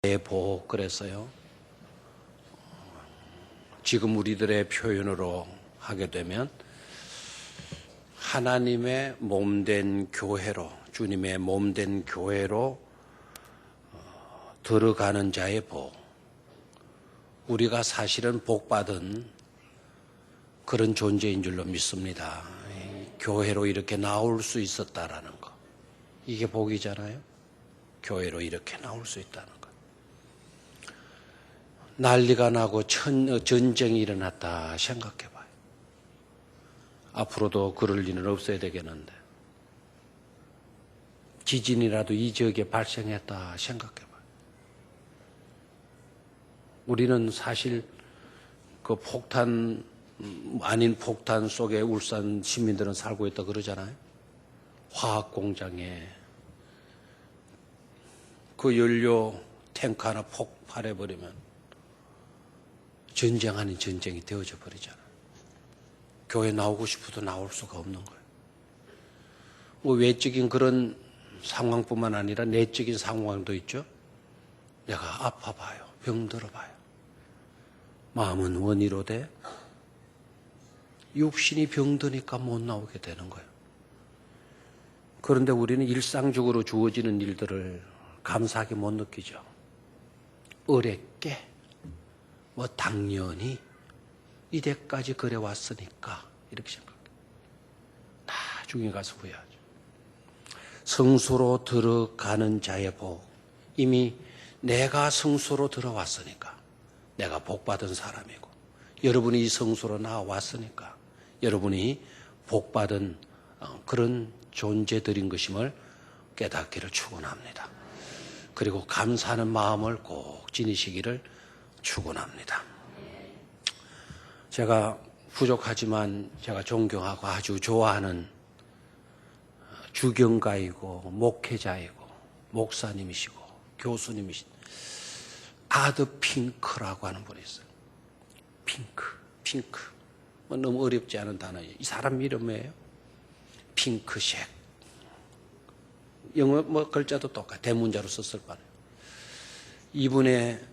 보호 그랬어요. 지금 우리들의 표현으로 하게 되면 하나님의 몸된 교회로, 주님의 몸된 교회로 들어가는 자의 복. 우리가 사실은 복받은 그런 존재인 줄로 믿습니다. 교회로 이렇게 나올 수 있었다라는 거. 이게 복이잖아요. 교회로 이렇게 나올 수 있다는 거. 난리가 나고 전쟁이 일어났다 생각해 봐요. 앞으로도 그럴 일은 없어야 되겠는데. 지진이라도 이 지역에 발생했다 생각해 봐요. 우리는 사실 그 폭탄, 아닌 폭탄 속에 울산 시민들은 살고 있다 그러잖아요. 화학 공장에 그 연료 탱크 하나 폭발해버리면 전쟁 아닌 전쟁이 되어져 버리잖아요. 교회 나오고 싶어도 나올 수가 없는 거예요. 뭐 외적인 그런 상황뿐만 아니라 내적인 상황도 있죠. 내가 아파봐요. 병들어봐요. 마음은 원이로 돼 육신이 병드니까 못 나오게 되는 거예요. 그런데 우리는 일상적으로 주어지는 일들을 감사하게 못 느끼죠. 어렵게 뭐 당연히 이때까지 그래 왔으니까 이렇게 생각해요. 나중에 가서 후회하죠. 성소로 들어가는 자의 복. 이미 내가 성소로 들어왔으니까 내가 복받은 사람이고, 여러분이 이 성소로 나왔으니까 여러분이 복받은 그런 존재들인 것임을 깨닫기를 축원합니다. 그리고 감사하는 마음을 꼭 지니시기를 축원합니다. 제가 부족하지만 제가 존경하고 아주 좋아하는 주경가이고 목회자이고 목사님이시고 교수님이신 아드 핑크라고 하는 분이 있어요. 핑크. 뭐 너무 어렵지 않은 단어예요. 이 사람 이름이에요. 핑크색. 영어 뭐 글자도 똑같아. 대문자로 썼을 거예요. 이분의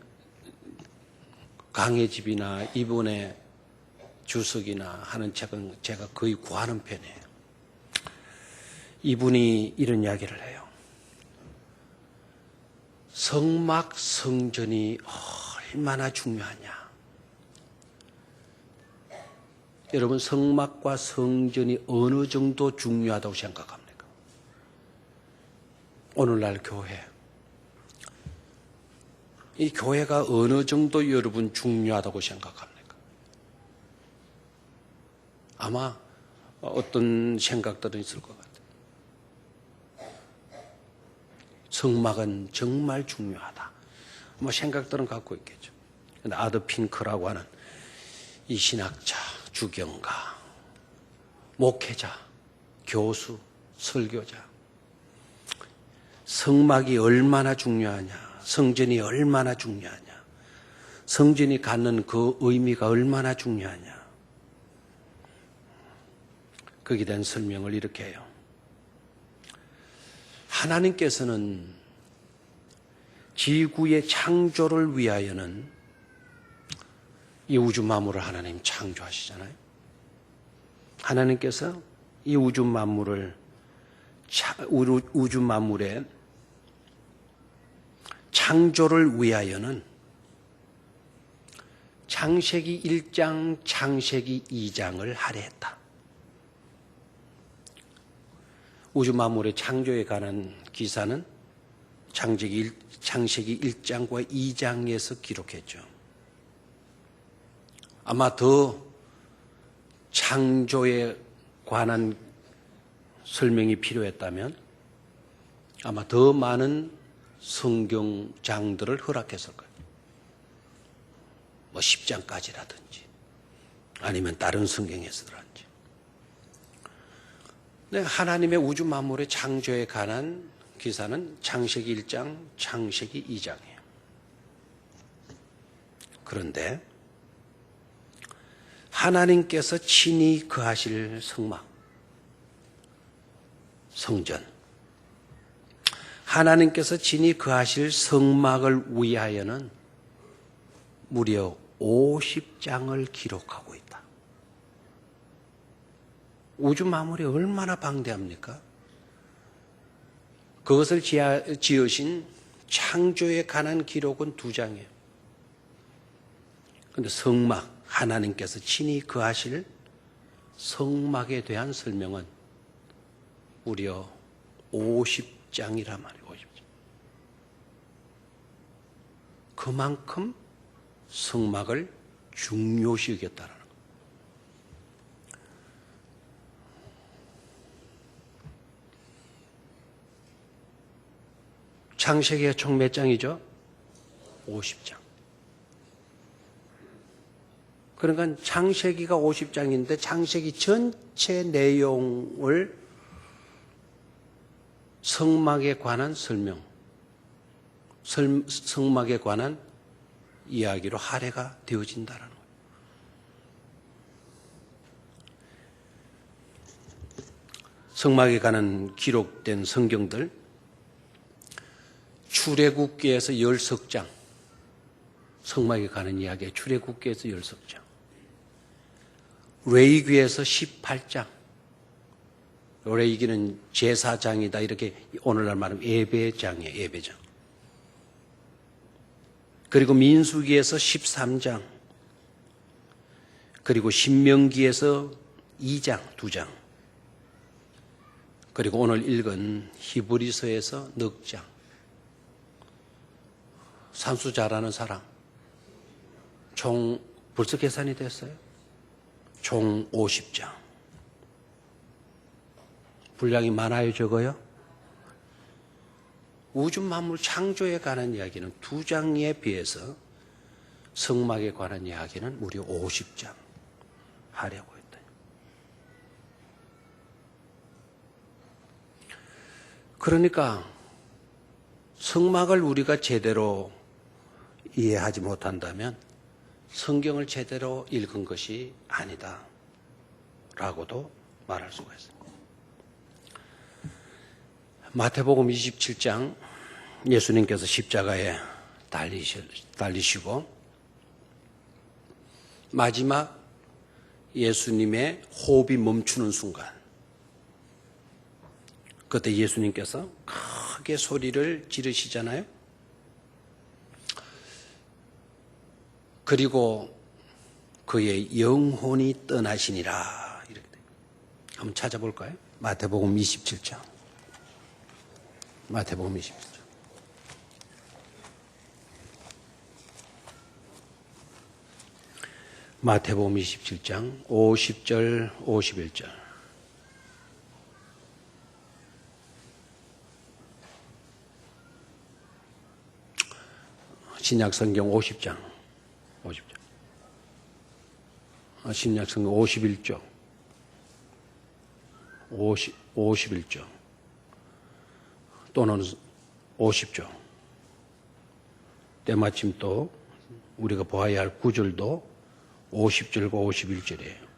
강해집이나 이분의 주석이나 하는 책은 제가 거의 구하는 편이에요. 이분이 이런 이야기를 해요. 성막 성전이 얼마나 중요하냐. 여러분, 성막과 성전이 어느 정도 중요하다고 생각합니까? 오늘날 교회. 이 교회가 어느 정도 여러분 중요하다고 생각합니까? 아마 어떤 생각들은 있을 것 같아요. 성막은 정말 중요하다. 뭐 생각들은 갖고 있겠죠. 근데 아드 핑크라고 하는 이 신학자, 주경가, 목회자, 교수, 설교자. 성막이 얼마나 중요하냐. 성전이 얼마나 중요하냐. 성전이 갖는 그 의미가 얼마나 중요하냐. 거기에 대한 설명을 이렇게 해요. 하나님께서는 지구의 창조를 위하여는 이 우주 만물을 하나님 창조하시잖아요. 하나님께서 이 우주 만물의 창조를 위하여는 창세기 1장, 창세기 2장을 할애했다. 우주 만물의 창조에 관한 기사는 창세기 1장과 2장에서 기록했죠. 아마 더 창조에 관한 설명이 필요했다면 아마 더 많은 성경장들을 허락했을 거예요. 뭐 10장까지라든지 아니면 다른 성경에서라든지. 하나님의 우주 만물의 창조에 관한 기사는 창세기 1장, 창세기 2장이에요. 그런데 하나님께서 친히 거하실 성막, 성전, 하나님께서 친히 거하실 성막을 위하여는 무려 50장을 기록하고 있다. 우주 만물이 얼마나 방대합니까? 그것을 지으신 창조에 관한 기록은 2장이에요. 그런데 성막, 하나님께서 친히 거하실 성막에 대한 설명은 무려 50장이란 말이에요. 50장. 그만큼 성막을 중요시 여겼다는 거예요. 창세기가 총 몇 장이죠? 50장. 그러니까 창세기가 50장인데 창세기 전체 내용을 성막에 관한 설명, 성막에 관한 이야기로 할애가 되어진다는 거예요. 성막에 관한 기록된 성경들, 출애굽기에서 10석장, 성막에 관한 이야기에 출애굽기에서 10석장, 레위기에서 18장, 레위기는 제사장이다 이렇게 오늘날 말하면 예배장이에요. 예배장. 그리고 민수기에서 13장, 그리고 신명기에서 2장, 2장, 그리고 오늘 읽은 히브리서에서 넉 장. 산수 잘하는 사람, 총 벌써 계산이 됐어요? 총 50장. 분량이 많아요, 적어요? 우주 만물 창조에 관한 이야기는 2장에 비해서 성막에 관한 이야기는 무려 50장 하려고 했다. 그러니까 성막을 우리가 제대로 이해하지 못한다면 성경을 제대로 읽은 것이 아니다 라고도 말할 수가 있습니다. 마태복음 27장, 예수님께서 십자가에 달리시고 마지막 예수님의 호흡이 멈추는 순간, 그때 예수님께서 크게 소리를 지르시잖아요. 그리고 그의 영혼이 떠나시니라 이렇게 돼요. 한번 찾아볼까요? 마태복음 27장. 마태복음 27장. 마태복음 27장 50절 51절. 신약성경 50장. 50장. 신약성경 51쪽. 51쪽. 또는 50쪽. 때마침 또 우리가 보아야 할 구절도 50절과 51절이에요.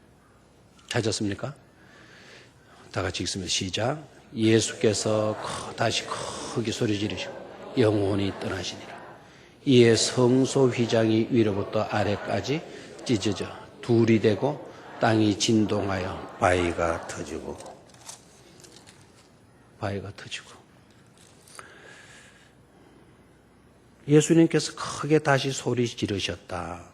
찾았습니까? 다 같이 읽습니다. 시작. 예수께서 다시 크게 소리 지르시고 영혼이 떠나시니라. 이에 성소 휘장이 위로부터 아래까지 찢어져 둘이 되고 땅이 진동하여 바위가 터지고 예수님께서 크게 다시 소리 지르셨다.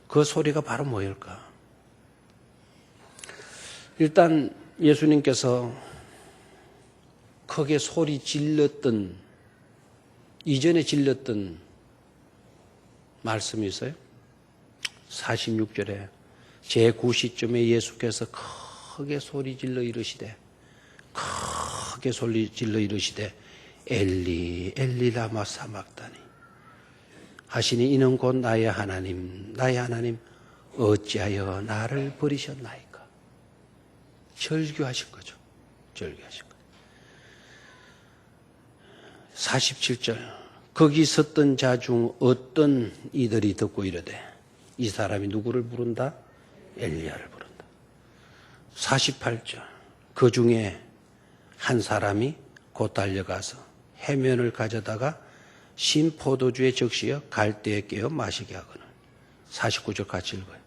그 소리가 바로 뭐일까? 일단 예수님께서 크게 소리 질렀던, 이전에 질렀던 말씀이 있어요. 46절에 제9시쯤에 예수께서 크게 소리 질러 이르시되 엘리 엘리 라마 사막다니 하시니 이는 곧 나의 하나님 어찌하여 나를 버리셨나이까. 절규하신 거죠. 절규하신 거죠. 47절 거기 섰던 자 중 어떤 이들이 듣고 이르되 이 사람이 누구를 부른다? 엘리야를 부른다. 48절 그 중에 한 사람이 곧 달려가서 해면을 가져다가 신 포도주에 적시어 갈대에 깨어 마시게 하거늘. 49절 같이 읽어요.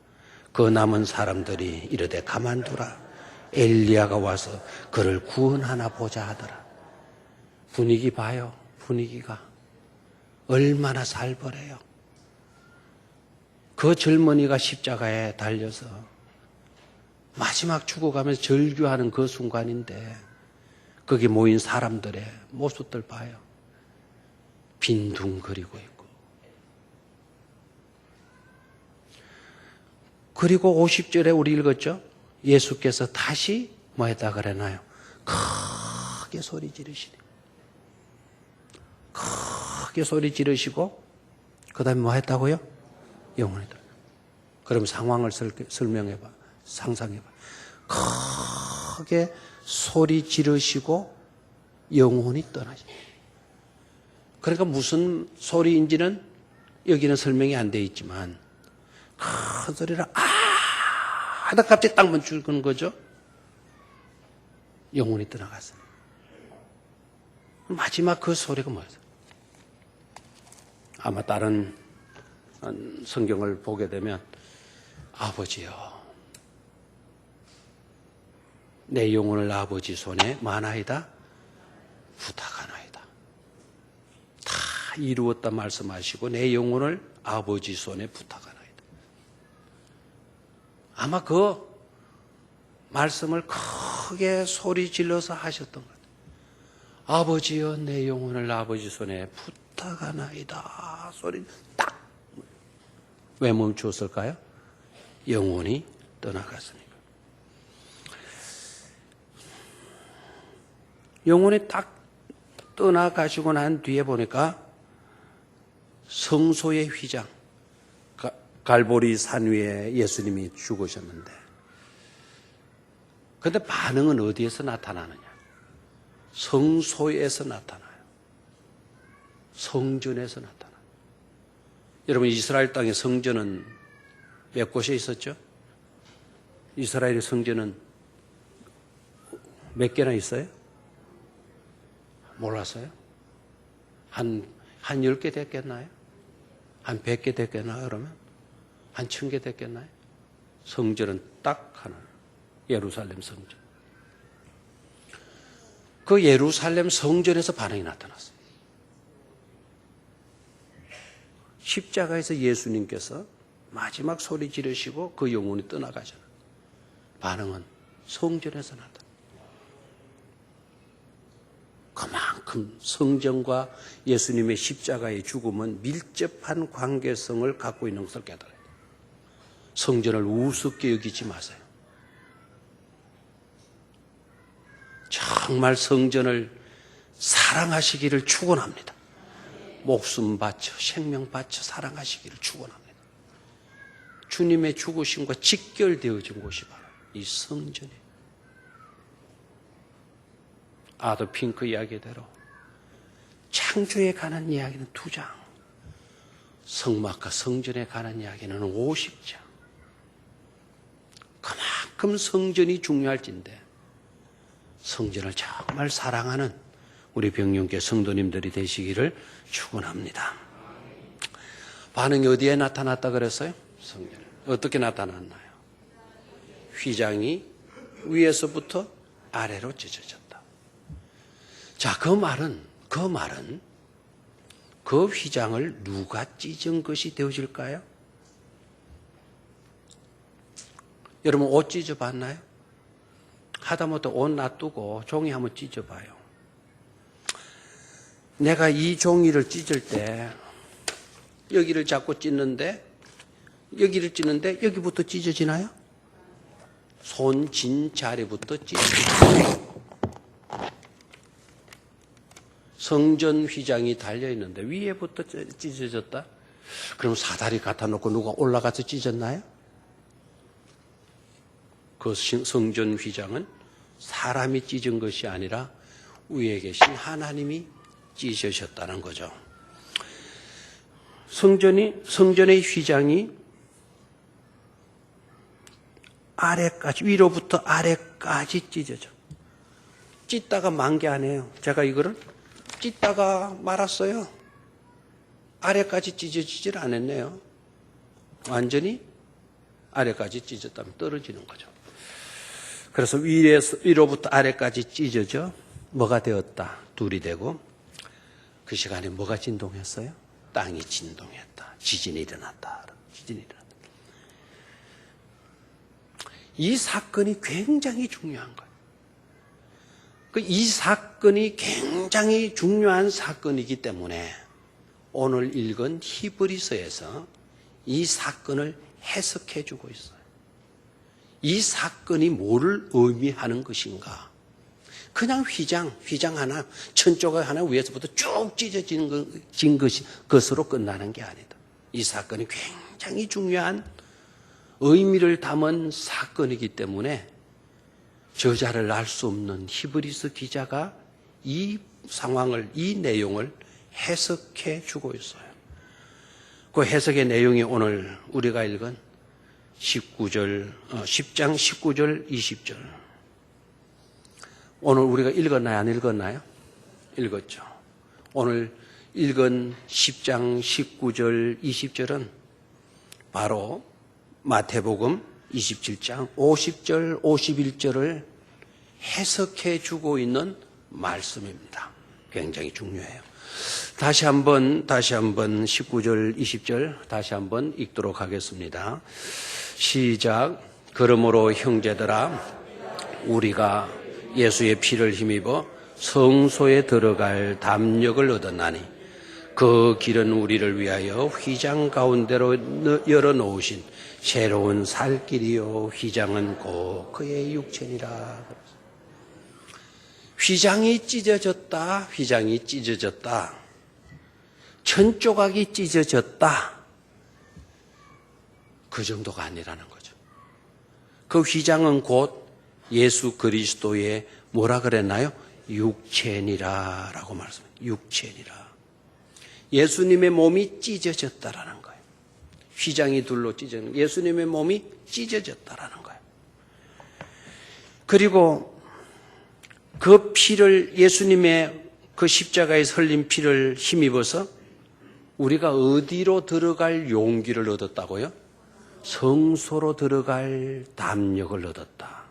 그 남은 사람들이 이르되 가만두라. 엘리야가 와서 그를 구원하나 보자 하더라. 분위기 봐요. 분위기가 얼마나 살벌해요. 그 젊은이가 십자가에 달려서 마지막 죽어가면서 절규하는 그 순간인데 거기 모인 사람들의 모습들 봐요. 빈둥거리고 있고. 그리고 50절에 우리 읽었죠? 예수께서 다시 뭐 했다 그러나요? 크게 소리 지르시네. 크게 소리 지르시고 그 다음에 뭐 했다고요? 영혼이 떠나. 그럼 상황을 설명해봐. 상상해봐. 크게 소리 지르시고 영혼이 떠나시. 그러니까 무슨 소리인지는 여기는 설명이 안 돼 있지만 큰 소리를 하다 갑자기 딱 멈추는 거죠. 영혼이 떠나갔어요. 마지막 그 소리가 뭐였어요? 아마 다른 성경을 보게 되면 아버지여 내 영혼을 아버지 손에 마나이다 부탁하나이다. 다 이루었다 말씀하시고 내 영혼을 아버지 손에 부탁하나이다. 아마 그 말씀을 크게 소리 질러서 하셨던 것 같아요. 아버지여 내 영혼을 아버지 손에 부탁하나이다. 소리 딱. 왜 멈추었을까요? 영혼이 떠나갔으니까. 영혼이 딱 떠나가시고 난 뒤에 보니까 성소의 휘장, 갈보리 산 위에 예수님이 죽으셨는데 그런데 반응은 어디에서 나타나느냐? 성소에서 나타나요. 성전에서 나타나요. 여러분 이스라엘 땅의 성전은 몇 곳에 있었죠? 이스라엘의 성전은 몇 개나 있어요? 몰랐어요? 한 10개 됐겠나요? 한 100개 됐겠나요? 그러면? 한 1000개 됐겠나요? 성전은 딱 하나. 예루살렘 성전. 그 예루살렘 성전에서 반응이 나타났어요. 십자가에서 예수님께서 마지막 소리 지르시고 그 영혼이 떠나가잖아요. 반응은 성전에서 나타났어요. 그만큼 성전과 예수님의 십자가의 죽음은 밀접한 관계성을 갖고 있는 것을 깨달아야 돼요. 성전을 우습게 여기지 마세요. 정말 성전을 사랑하시기를 축원합니다. 목숨 바쳐 생명 바쳐 사랑하시기를 축원합니다. 주님의 죽으심과 직결되어진 곳이 바로 이 성전이에요. 아더 핑크 이야기대로 창조에 관한 이야기는 2장, 성막과 성전에 관한 이야기는 50장. 그만큼 성전이 중요할진데 성전을 정말 사랑하는 우리 병영교 성도님들이 되시기를 축원합니다. 반응이 어디에 나타났다 그랬어요? 성전에. 어떻게 나타났나요? 휘장이 위에서부터 아래로 찢어졌다. 자, 그 말은 그 휘장을 누가 찢은 것이 되어질까요? 여러분 옷 찢어봤나요? 하다못해 옷 놔두고 종이 한번 찢어봐요. 내가 이 종이를 찢을 때 여기를 잡고 찢는데 여기부터 찢어지나요? 손진 자리부터 찢어져요. 성전 휘장이 달려있는데 위에부터 찢어졌다? 그럼 사다리 갖다 놓고 누가 올라가서 찢었나요? 그 성전 휘장은 사람이 찢은 것이 아니라 위에 계신 하나님이 찢으셨다는 거죠. 성전의 휘장이 아래까지, 위로부터 아래까지 찢어져. 찢다가 만 게 아니에요. 제가 이거를 찢다가 말았어요. 아래까지 찢어지질 않았네요. 완전히 아래까지 찢었다면 떨어지는 거죠. 그래서 위로부터 아래까지 찢어져 뭐가 되었다? 둘이 되고 그 시간에 뭐가 진동했어요? 땅이 진동했다. 지진이 일어났다. 지진이 일어났다. 이 사건이 굉장히 중요한 거예요. 이 사건이 굉장히 중요한 사건이기 때문에 오늘 읽은 히브리서에서 이 사건을 해석해 주고 있어요. 이 사건이 뭐를 의미하는 것인가? 그냥 휘장 하나, 천조각 하나 위에서부터 쭉 찢어진 것으로 끝나는 게 아니다. 이 사건이 굉장히 중요한 의미를 담은 사건이기 때문에 저자를 알 수 없는 히브리서 기자가 이 상황을, 이 내용을 해석해 주고 있어요. 그 해석의 내용이 오늘 우리가 읽은 10장 19절, 20절. 오늘 우리가 읽었나요? 안 읽었나요? 읽었죠. 오늘 읽은 10장 19절, 20절은 바로 마태복음 27장 50절, 51절을 해석해 주고 있는 말씀입니다. 굉장히 중요해요. 다시 한번 19절, 20절 다시 한번 읽도록 하겠습니다. 시작. 그러므로 형제들아, 우리가 예수의 피를 힘입어 성소에 들어갈 담력을 얻었나니 그 길은 우리를 위하여 휘장 가운데로 열어놓으신 새로운 살길이요 휘장은 곧 그의 육체니라. 휘장이 찢어졌다. 천조각이 찢어졌다. 그 정도가 아니라는 거죠. 그 휘장은 곧 예수 그리스도의 뭐라 그랬나요? 육체니라라고 말씀해요. 육체니라. 예수님의 몸이 찢어졌다라는 거예요. 휘장이 둘로 찢어진 예수님의 몸이 찢어졌다라는 거예요. 그리고 그 피를 예수님의 그 십자가에서 흘린 피를 힘입어서 우리가 어디로 들어갈 용기를 얻었다고요? 성소로 들어갈 담력을 얻었다.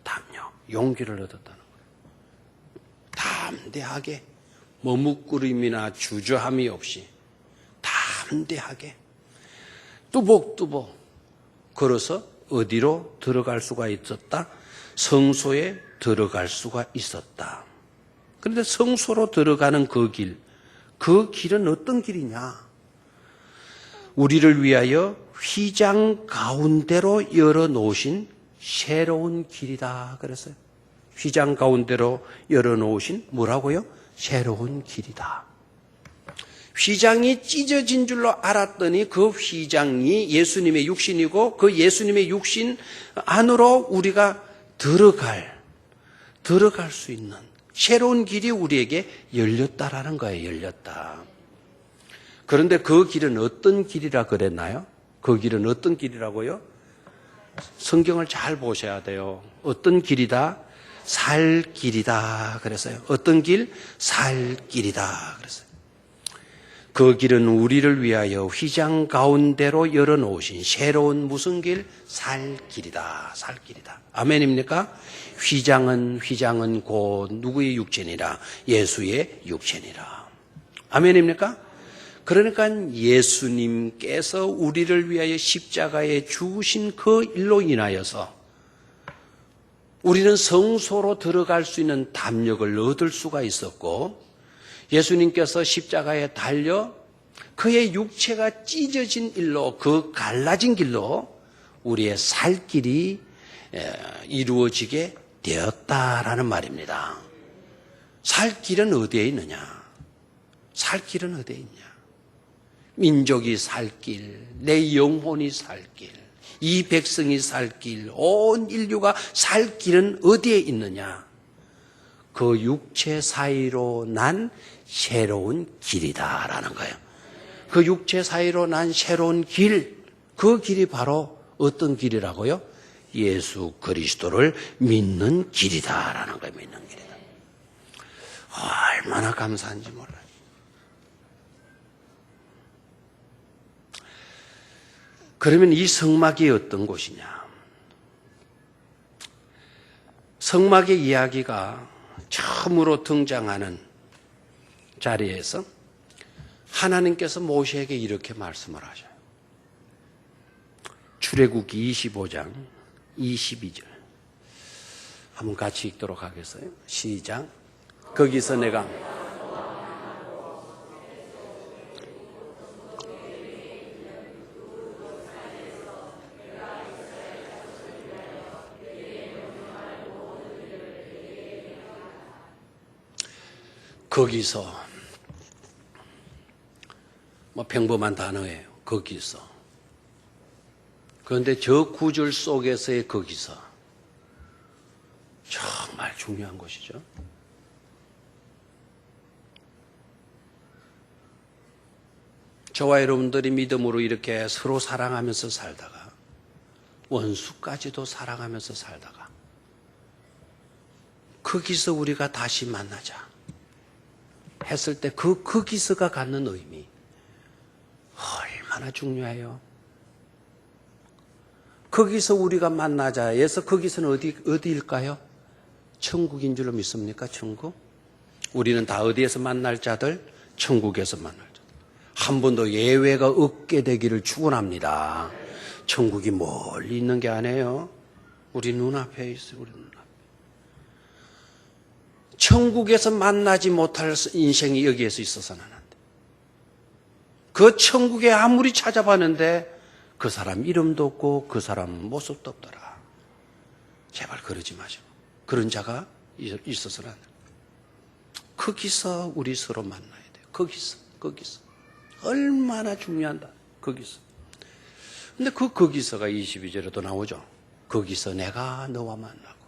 담력, 용기를 얻었다는 거예요. 담대하게 머뭇거림이나 주저함이 없이 담대하게 뚜벅뚜벅 걸어서 어디로 들어갈 수가 있었다? 성소에 들어갈 수가 있었다. 그런데 성소로 들어가는 그 길은 어떤 길이냐? 우리를 위하여 휘장 가운데로 열어놓으신 새로운 길이다 그랬어요. 휘장 가운데로 열어놓으신 뭐라고요? 새로운 길이다. 휘장이 찢어진 줄로 알았더니 그 휘장이 예수님의 육신이고 그 예수님의 육신 안으로 우리가 들어갈 수 있는 새로운 길이 우리에게 열렸다라는 거예요. 열렸다. 그런데 그 길은 어떤 길이라 그랬나요? 그 길은 어떤 길이라고요? 성경을 잘 보셔야 돼요. 어떤 길이다? 살 길이다 그랬어요. 어떤 길? 살 길이다 그랬어요. 그 길은 우리를 위하여 휘장 가운데로 열어놓으신 새로운 무슨 길? 살 길이다. 살 길이다. 아멘입니까? 휘장은 곧 누구의 육체니라? 예수의 육체니라. 아멘입니까? 그러니까 예수님께서 우리를 위하여 십자가에 죽으신 그 일로 인하여서 우리는 성소로 들어갈 수 있는 담력을 얻을 수가 있었고 예수님께서 십자가에 달려 그의 육체가 찢어진 일로 그 갈라진 길로 우리의 살 길이 이루어지게 되었다라는 말입니다. 살 길은 어디에 있느냐? 살 길은 어디에 있냐? 민족이 살 길, 내 영혼이 살 길, 이 백성이 살 길, 온 인류가 살 길은 어디에 있느냐? 그 육체 사이로 난 새로운 길이다라는 거예요. 그 육체 사이로 난 새로운 길, 그 길이 바로 어떤 길이라고요? 예수 그리스도를 믿는 길이다라는 거예요. 믿는 길이다. 얼마나 감사한지 몰라요. 그러면 이 성막이 어떤 곳이냐? 성막의 이야기가 처음으로 등장하는 자리에서 하나님께서 모세에게 이렇게 말씀을 하셔요. 출애굽기 25장 22절 한번 같이 읽도록 하겠어요. 시작. 거기서 내가 거기서 뭐 평범한 단어예요. 거기서. 그런데 저 구절 속에서의 거기서 정말 중요한 것이죠. 저와 여러분들이 믿음으로 이렇게 서로 사랑하면서 살다가 원수까지도 사랑하면서 살다가 거기서 우리가 다시 만나자 했을 때 그 거기서가 갖는 의미 얼마나 중요해요. 거기서 우리가 만나자 해서 거기서는 어디일까요? 천국인 줄로 믿습니까? 천국? 우리는 다 어디에서 만날 자들? 천국에서 만날 자들. 한 번도 예외가 없게 되기를 축원합니다. 천국이 멀리 있는 게 아니에요. 우리 눈앞에 있어요. 우리 눈앞에. 천국에서 만나지 못할 인생이 여기에서 있어서는 안 돼. 그 천국에 아무리 찾아봤는데 그 사람 이름도 없고 그 사람 모습도 없더라. 제발 그러지 마시고. 그런 자가 있어서는 안 돼. 거기서 우리 서로 만나야 돼요. 거기서. 얼마나 중요한다. 거기서. 근데 그 거기서가 22절에도 나오죠. 거기서 내가 너와 만나고.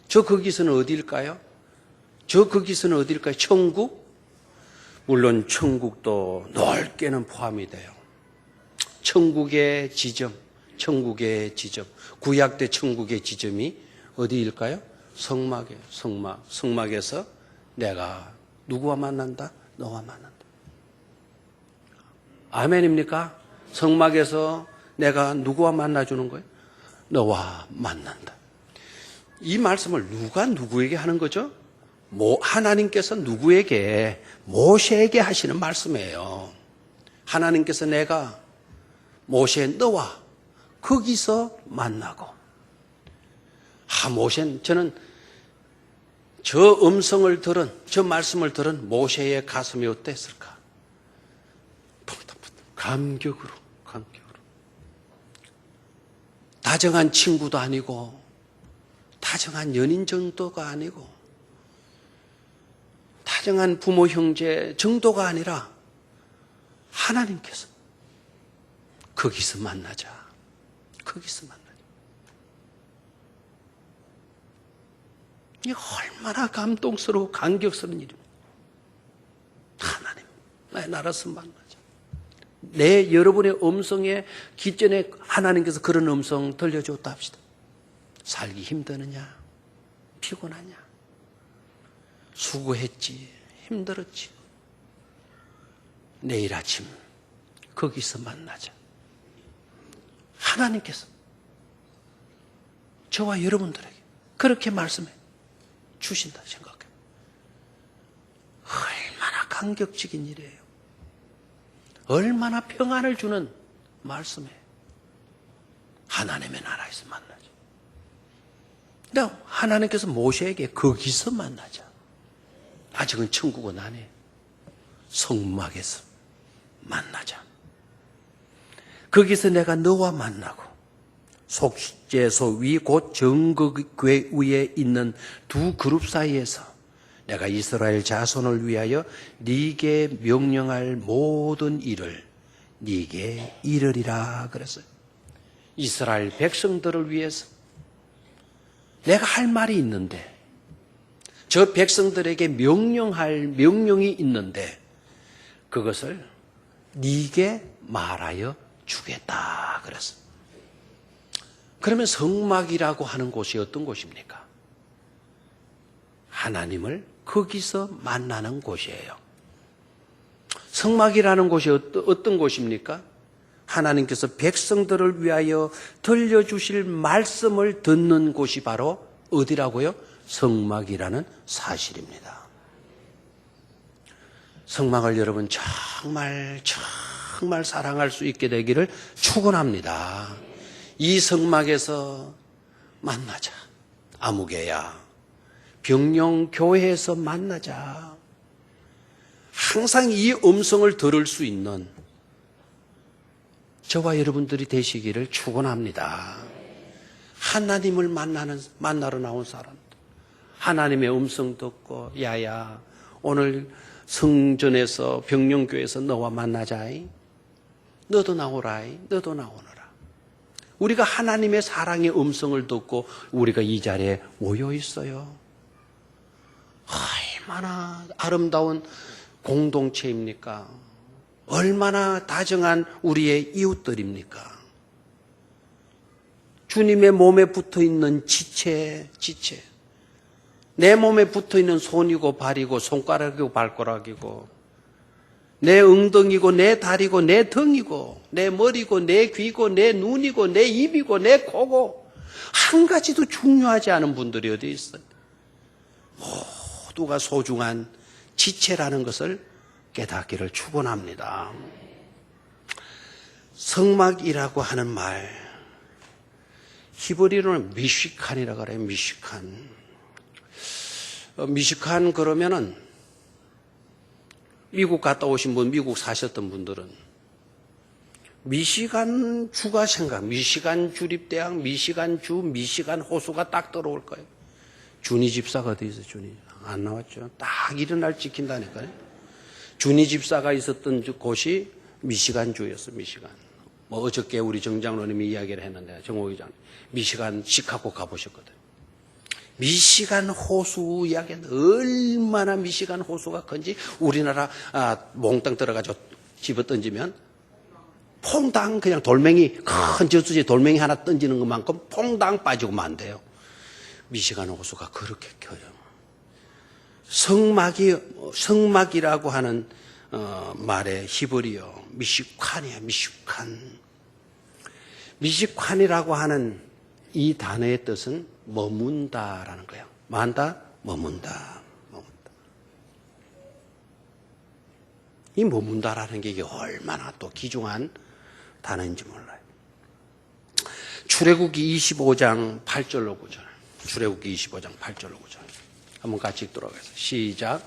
저 거기서는 어디일까요? 저 거기서는 어디일까요? 천국? 물론 천국도 넓게는 포함이 돼요. 천국의 지점. 구약 때 천국의 지점이 어디일까요? 성막이에요. 성막에서 내가 누구와 만난다? 너와 만난다. 아멘입니까? 성막에서 내가 누구와 만나주는 거예요? 너와 만난다. 이 말씀을 누가 누구에게 하는 거죠? 하나님께서 누구에게? 모세에게 하시는 말씀이에요. 하나님께서 내가 모세 너와 거기서 만나고. 모세는 저는 저 음성을 들은, 저 말씀을 들은 모세의 가슴이 어땠을까? 감격으로. 다정한 친구도 아니고, 다정한 연인 정도가 아니고, 다정한 부모 형제 정도가 아니라 하나님께서 거기서 만나자. 이게 얼마나 감동스러워 감격스러운 일입니다. 하나님 나의 나라에서 만나자. 내 여러분의 음성에 기전에 하나님께서 그런 음성 들려줬다 합시다. 살기 힘드느냐? 피곤하냐? 수고했지? 힘들었지? 내일 아침 거기서 만나자. 하나님께서 저와 여러분들에게 그렇게 말씀해 주신다 생각해요. 얼마나 감격적인 일이에요. 얼마나 평안을 주는 말씀이에요. 하나님의 나라에서 만나자. 근데 하나님께서 모세에게 거기서 만나자. 아직은 천국은 아니에요. 성막에서 만나자. 거기서 내가 너와 만나고 속죄소 위 곧 정거궤 위에 있는 두 그룹 사이에서 내가 이스라엘 자손을 위하여 네게 명령할 모든 일을 네게 이르리라 그랬어요. 이스라엘 백성들을 위해서 내가 할 말이 있는데 저 백성들에게 명령할 명령이 있는데 그것을 네게 말하여 주겠다 그랬어요. 그러면 성막이라고 하는 곳이 어떤 곳입니까? 하나님을 거기서 만나는 곳이에요. 성막이라는 곳이 어떤 곳입니까? 하나님께서 백성들을 위하여 들려주실 말씀을 듣는 곳이 바로 어디라고요? 성막이라는 사실입니다. 성막을 여러분 정말 사랑할 수 있게 되기를 축원합니다. 이 성막에서 만나자. 아무개야, 병영교회에서 만나자. 항상 이 음성을 들을 수 있는 저와 여러분들이 되시기를 축원합니다. 하나님을 만나러 나온 사람들, 하나님의 음성 듣고 야야 오늘 성전에서 병영교회에서 너와 만나자이. 너도 나오라이. 너도 나오너라. 우리가 하나님의 사랑의 음성을 듣고 우리가 이 자리에 모여 있어요. 얼마나 아름다운 공동체입니까? 얼마나 다정한 우리의 이웃들입니까? 주님의 몸에 붙어있는 지체. 내 몸에 붙어있는 손이고 발이고 손가락이고 발가락이고 내 엉덩이고 내 다리고 내 등이고 내 머리고 내 귀고 내 눈이고 내 입이고 내 코고 한 가지도 중요하지 않은 분들이 어디 있어요? 모두가 소중한 지체라는 것을 깨닫기를 축원합니다. 성막이라고 하는 말, 히브리어로는 미시칸이라고 그래요. 미시칸 그러면은 미국 갔다 오신 분, 미국 사셨던 분들은 미시간 주가 미시간 주립대학, 미시간 호수가 딱 들어올 거예요. 준이 집사가 어디 있어요? 준이 안 나왔죠. 딱 이런 날 지킨다니까요. 준이 집사가 있었던 곳이 미시간 주였어요. 미시간. 뭐 어저께 우리 정 장로님이 이야기를 했는데 정호 의장 미시간 시카고 가보셨거든요. 미시간 호수 이야기는 얼마나 미시간 호수가 큰지 우리나라 몽땅 들어가지고 집어 던지면 퐁당 그냥 돌멩이 큰 저수지에 돌멩이 하나 던지는 것만큼 퐁당 빠지고 만대요. 미시간 호수가 그렇게 커요. 성막이라고 하는 말의 히브리어 미시칸이야. 미시칸이라고 하는 이 단어의 뜻은 머문다라는 거예요. 만다, 머문다. 이 머문다라는 게 이게 얼마나 또 귀중한 단어인지 몰라요. 출애굽기 25장 8절로 9절. 출애굽기 25장 8절로 9절. 한번 같이 읽도록 하겠습니다. 시작.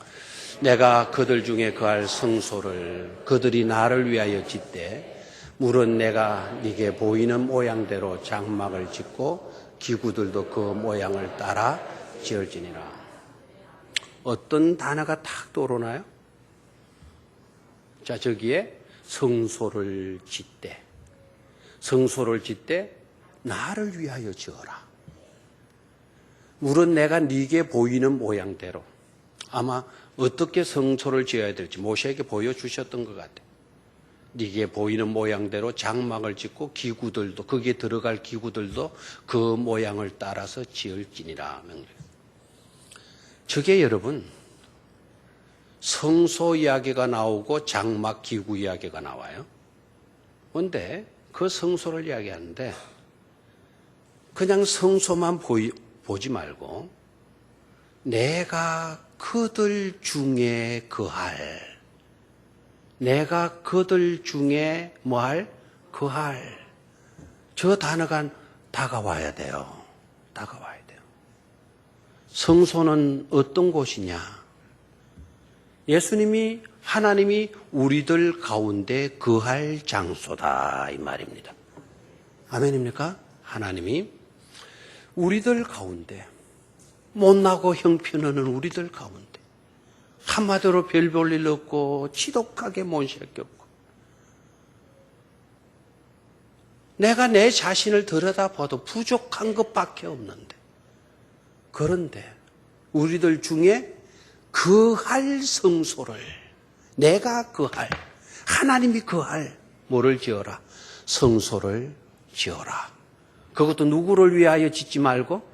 내가 그들 중에 거할 성소를 그들이 나를 위하여 짓되 물은 내가 네게 보이는 모양대로 장막을 짓고 기구들도 그 모양을 따라 지을지니라. 어떤 단어가 탁 떠오르나요? 자, 저기에 성소를 짓되 나를 위하여 지어라. 물은 내가 네게 보이는 모양대로. 아마 어떻게 성소를 지어야 될지 모세에게 보여주셨던 것 같아요. 네게 보이는 모양대로 장막을 짓고 기구들도 거기에 들어갈 기구들도 그 모양을 따라서 지을지니라. 저게 여러분 성소 이야기가 나오고 장막 기구 이야기가 나와요. 그런데 그 성소를 이야기하는데 그냥 성소만 보지 말고 내가 그들 중에 거할 저 단어가 다가와야 돼요. 성소는 어떤 곳이냐? 하나님이 우리들 가운데 거할 장소다 이 말입니다. 아멘입니까? 하나님이 우리들 가운데 못나고 형편없는 우리들 가운데 한마디로 별 볼 일 없고 지독하게 못 새끼 없고 내가 내 자신을 들여다봐도 부족한 것밖에 없는데 그런데 우리들 중에 거할 성소를 내가 거할 하나님이 거할 뭐를 지어라? 성소를 지어라. 그것도 누구를 위하여 짓지 말고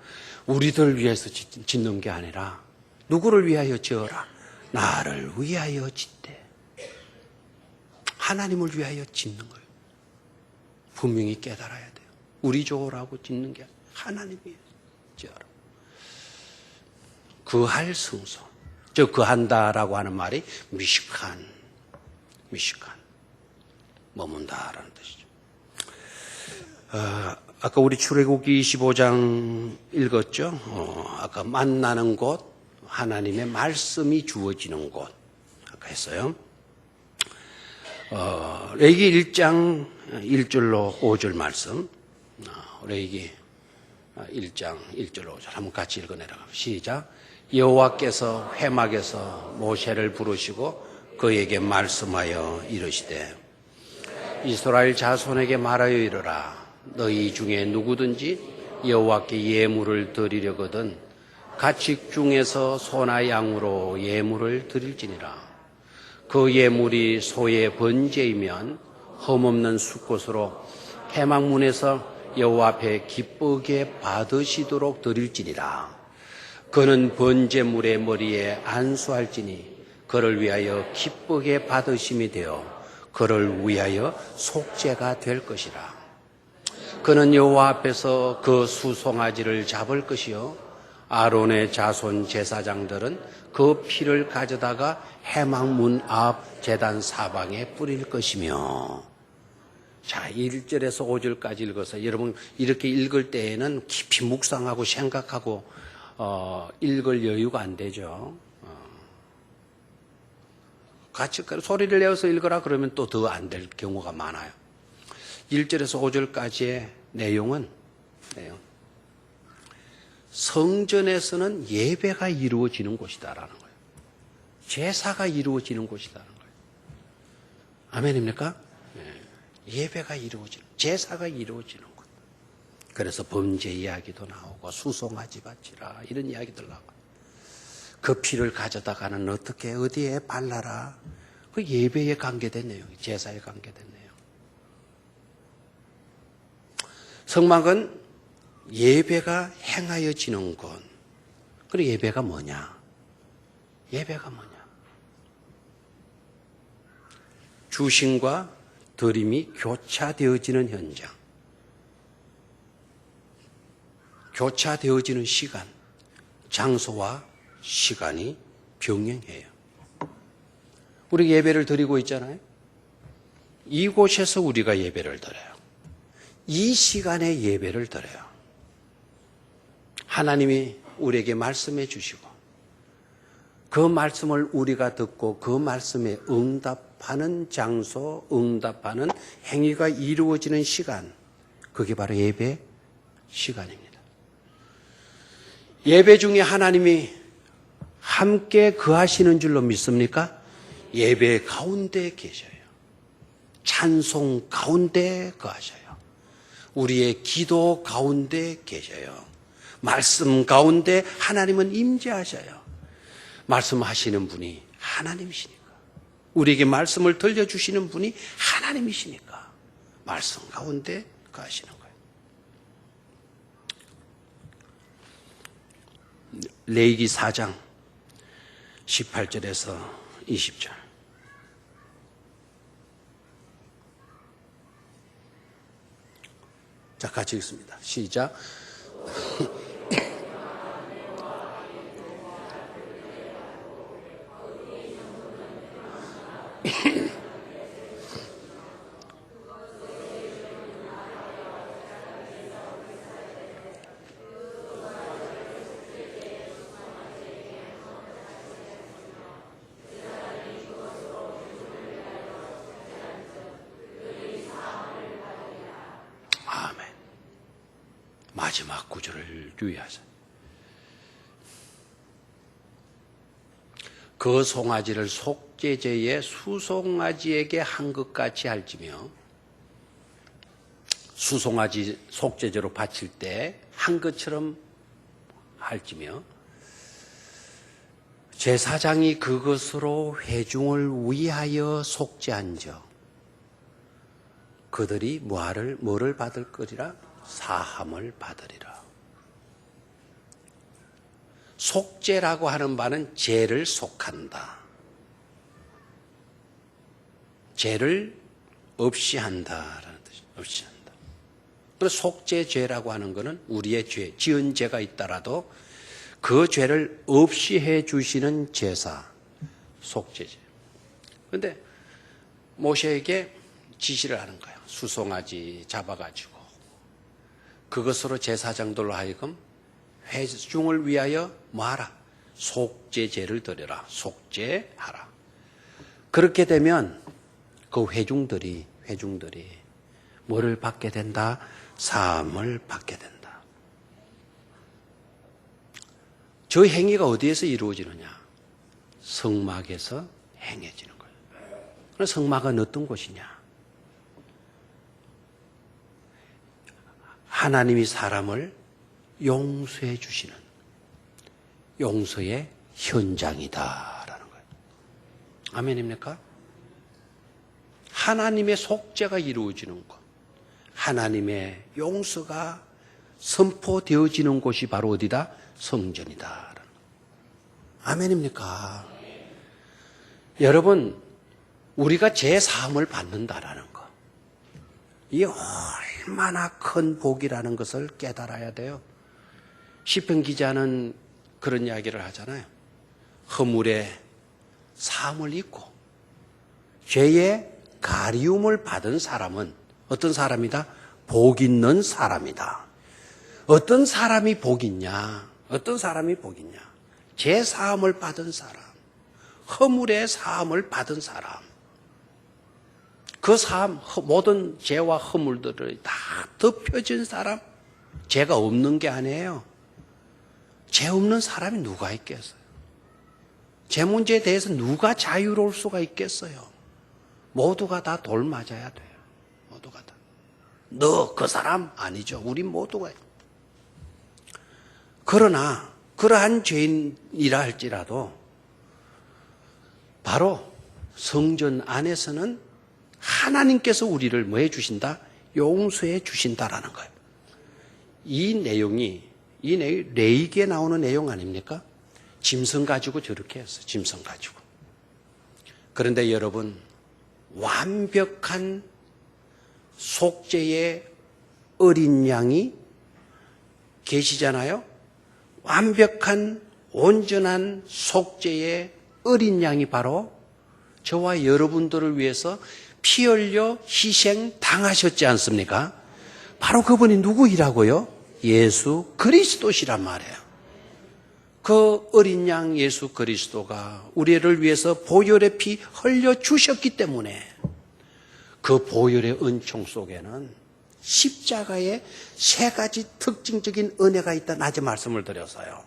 우리들 위해서 짓는 게 아니라 누구를 위하여 지어라? 나를 위하여 짓되. 하나님을 위하여 짓는 거예요. 분명히 깨달아야 돼요. 우리 좋으라고 짓는 게 아니라 하나님 위하여 지어라. 그할 성소. 저 그한다라고 하는 말이 미식한, 머문다라는 뜻이죠. 아까 우리 출애굽기 25장 읽었죠? 아까 만나는 곳, 하나님의 말씀이 주어지는 곳. 아까 했어요. 레위기 1장 1절로 5절 말씀. 레위기 1장 1절로 5절 한번 같이 읽어내라. 시작. 여호와께서 회막에서 모세를 부르시고 그에게 말씀하여 이르시되 이스라엘 자손에게 말하여 이르라. 너희 중에 누구든지 여호와께 예물을 드리려거든 가축 중에서 소나 양으로 예물을 드릴지니라. 그 예물이 소의 번제이면 흠없는 숫것으로 회막문에서 여호와 앞에 기쁘게 받으시도록 드릴지니라. 그는 번제물의 머리에 안수할지니 그를 위하여 기쁘게 받으심이 되어 그를 위하여 속죄가 될 것이라. 그는 여호와 앞에서 그 수송아지를 잡을 것이요 아론의 자손 제사장들은 그 피를 가져다가 회막문 앞 제단 사방에 뿌릴 것이며. 자, 1절에서 5절까지 읽어서 여러분 이렇게 읽을 때에는 깊이 묵상하고 생각하고 읽을 여유가 안 되죠. 같이 소리를 내어서 읽으라 그러면 또 더 안 될 경우가 많아요. 1절에서 5절까지의 내용은 성전에서는 예배가 이루어지는 곳이다라는 거예요. 제사가 이루어지는 곳이다라는 거예요. 아멘입니까? 예배가 이루어지는, 제사가 이루어지는 곳. 그래서 범죄 이야기도 나오고 수송아지 바치라 이런 이야기들 나와요. 그 피를 가져다가는 어떻게 어디에 발라라. 그 예배에 관계된 내용이, 제사에 관계된 내용. 성막은 예배가 행하여지는 곳. 그리고 예배가 뭐냐? 예배가 뭐냐? 주신과 드림이 교차되어지는 현장. 교차되어지는 시간, 장소와 시간이 병행해요. 우리 예배를 드리고 있잖아요. 이곳에서 우리가 예배를 드려요. 이 시간에 예배를 드려요. 하나님이 우리에게 말씀해 주시고 그 말씀을 우리가 듣고 그 말씀에 응답하는 장소, 응답하는 행위가 이루어지는 시간, 그게 바로 예배 시간입니다. 예배 중에 하나님이 함께 거하시는 줄로 믿습니까? 예배 가운데 계셔요. 찬송 가운데 거하셔요. 우리의 기도 가운데 계셔요. 말씀 가운데 하나님은 임재하셔요. 말씀하시는 분이 하나님이시니까. 우리에게 말씀을 들려주시는 분이 하나님이시니까 말씀 가운데 거하시는 거예요. 레위기 4장 18절에서 20절. 자, 같이 읽습니다. 시작. 아멘. 마지막 구절을 유의하세요. 그 송아지를 속죄제의 수송아지에게 한 것 같이 할지며, 수송아지 속죄제로 바칠 때 한 것처럼 할지며, 제사장이 그것으로 회중을 위하여 속죄한즉 그들이 뭐를 받을 거리라? 사함을 받으리라. 속죄라고 하는 바는 죄를 속한다. 죄를 없이 한다라는 뜻이 없이 한다. 그래서 속죄죄라고 하는 것은 우리의 죄, 지은 죄가 있더라도 그 죄를 없이 해 주시는 제사, 속죄죄. 그런데 모세에게 지시를 하는 거예요. 수송아지 잡아가지고 그것으로 제사장들로 하여금 회중을 위하여 뭐하라? 속죄제를 드려라. 속죄하라. 그렇게 되면 그 회중들이 뭐를 받게 된다? 사함을 받게 된다. 저 행위가 어디에서 이루어지느냐? 성막에서 행해지는 거예요. 성막은 어떤 곳이냐? 하나님이 사람을 용서해 주시는 용서의 현장이다라는 거예요. 아멘입니까? 하나님의 속죄가 이루어지는 곳, 하나님의 용서가 선포되어지는 곳이 바로 어디다? 성전이다. 아멘입니까? 여러분, 우리가 죄 사함을 받는다라는 것, 이게 얼마나 큰 복이라는 것을 깨달아야 돼요. 시편 기자는 그런 이야기를 하잖아요. 허물에 사함을 입고 죄의 가리움을 받은 사람은 어떤 사람이다? 복 있는 사람이다. 어떤 사람이 복 있냐? 어떤 사람이 복 있냐? 죄 사함을 받은 사람, 허물의 사함을 받은 사람, 그 사함, 모든 죄와 허물들을 다 덮여진 사람, 죄가 없는 게 아니에요. 죄 없는 사람이 누가 있겠어요? 죄 문제에 대해서 누가 자유로울 수가 있겠어요? 모두가 다 돌 맞아야 돼요. 모두가 다. 너 그 사람 아니죠. 우리 모두가. 그러나 그러한 죄인이라 할지라도 바로 성전 안에서는 하나님께서 우리를 뭐 해 주신다? 용서해 주신다라는 거예요. 이 내용이 레위기에 나오는 내용 아닙니까? 짐승 가지고 저렇게 했어요. 짐승 가지고. 그런데 여러분, 완벽한 속죄의 어린 양이 계시잖아요. 완벽한 온전한 속죄의 어린 양이 바로 저와 여러분들을 위해서 피 흘려 희생 당하셨지 않습니까? 바로 그분이 누구이라고요? 예수 그리스도시란 말이에요. 그 어린 양 예수 그리스도가 우리를 위해서 보혈의 피 흘려 주셨기 때문에 그 보혈의 은총 속에는 십자가에 세 가지 특징적인 은혜가 있다는 아주 말씀을 드렸어요.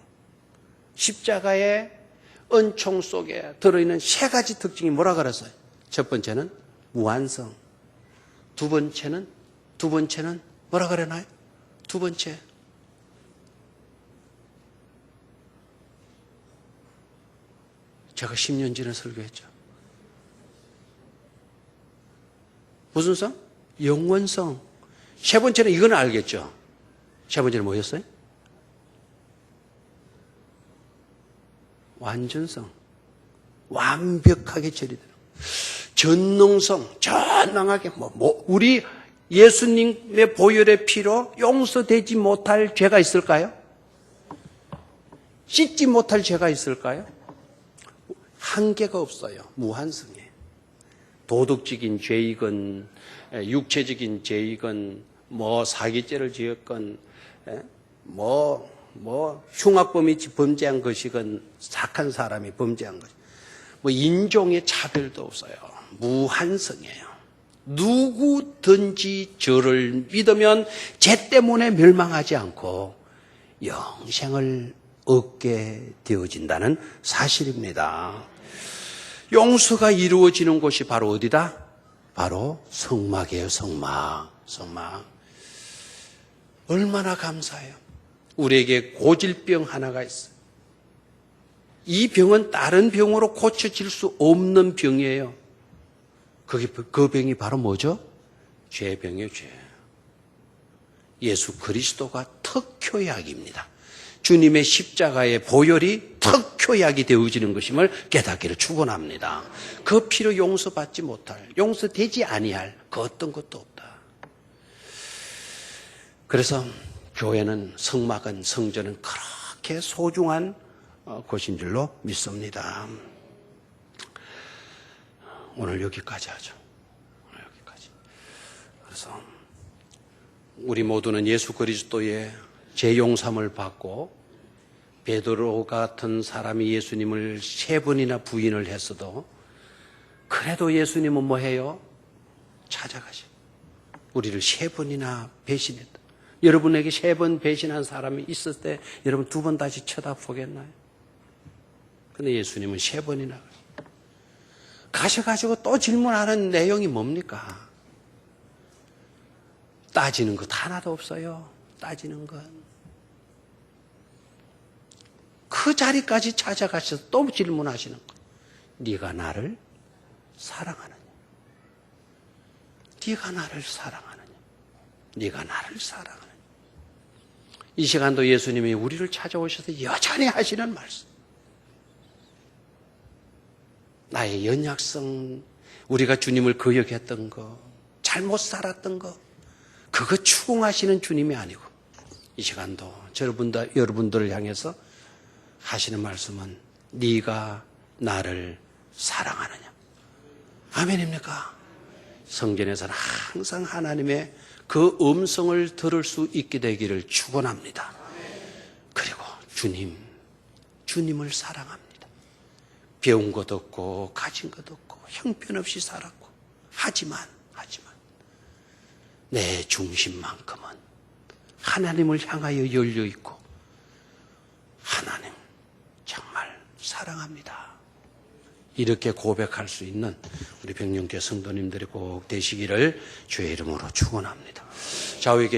십자가의 은총 속에 들어있는 세 가지 특징이 뭐라 그랬어요? 첫 번째는 무한성. 두 번째는 뭐라 그러나요? 두 번째. 제가 10년 전에 설교했죠. 무슨 성? 영원성. 세 번째는 이건 알겠죠? 세 번째는 뭐였어요? 완전성. 완벽하게 처리되는. 전능성. 전능하게 우리 예수님의 보혈의 피로 용서되지 못할 죄가 있을까요? 씻지 못할 죄가 있을까요? 한계가 없어요. 무한성이에요. 도덕적인 죄이건 육체적인 죄이건 사기죄를 지었건 흉악범이 범죄한 것이건 착한 사람이 범죄한 것, 인종의 차별도 없어요. 무한성이에요. 누구든지 저를 믿으면 죄 때문에 멸망하지 않고 영생을 얻게 되어진다는 사실입니다. 용서가 이루어지는 곳이 바로 어디다? 바로 성막이에요. 성막. 얼마나 감사해요. 우리에게 고질병 하나가 있어요. 이 병은 다른 병으로 고쳐질 수 없는 병이에요. 그 병이 바로 뭐죠? 죄병이에요. 죄. 예수 그리스도가 특효약입니다. 주님의 십자가의 보혈이 특효약이 되어지는 것임을 깨닫기를 축원합니다. 그 피로 용서받지 못할, 용서되지 아니할 그 어떤 것도 없다. 그래서 교회는, 성막은, 성전은 그렇게 소중한 곳인 줄로 믿습니다. 오늘 여기까지 하죠. 오늘 여기까지. 그래서 우리 모두는 예수 그리스도의 재용삼을 받고 베드로 같은 사람이 예수님을 3번이나 부인을 했어도 그래도 예수님은 뭐 해요? 찾아가죠. 우리를 3번이나 배신했다. 여러분에게 3번 배신한 사람이 있을 때 여러분 2번 다시 쳐다보겠나요? 근데 예수님은 3번이나 가셔가지고 또 질문하는 내용이 뭡니까? 따지는 것 하나도 없어요. 따지는 건. 그 자리까지 찾아가셔서 또 질문하시는 거. 네가 나를 사랑하느냐? 네가 나를 사랑하느냐? 네가 나를 사랑하느냐? 이 시간도 예수님이 우리를 찾아오셔서 여전히 하시는 말씀. 나의 연약성, 우리가 주님을 거역했던 거, 잘못 살았던 거, 그거 추궁하시는 주님이 아니고 이 시간도 여러분들을 향해서 하시는 말씀은 네가 나를 사랑하느냐? 아멘입니까? 성전에서는 항상 하나님의 그 음성을 들을 수 있게 되기를 축원합니다. 그리고 주님을 사랑합니다. 배운 것 없고 가진 것 없고 형편없이 살았고 하지만 내 중심만큼은 하나님을 향하여 열려 있고 하나님 정말 사랑합니다. 이렇게 고백할 수 있는 우리 백령교 성도님들이 꼭 되시기를 주의 이름으로 축원합니다. 좌우에 계신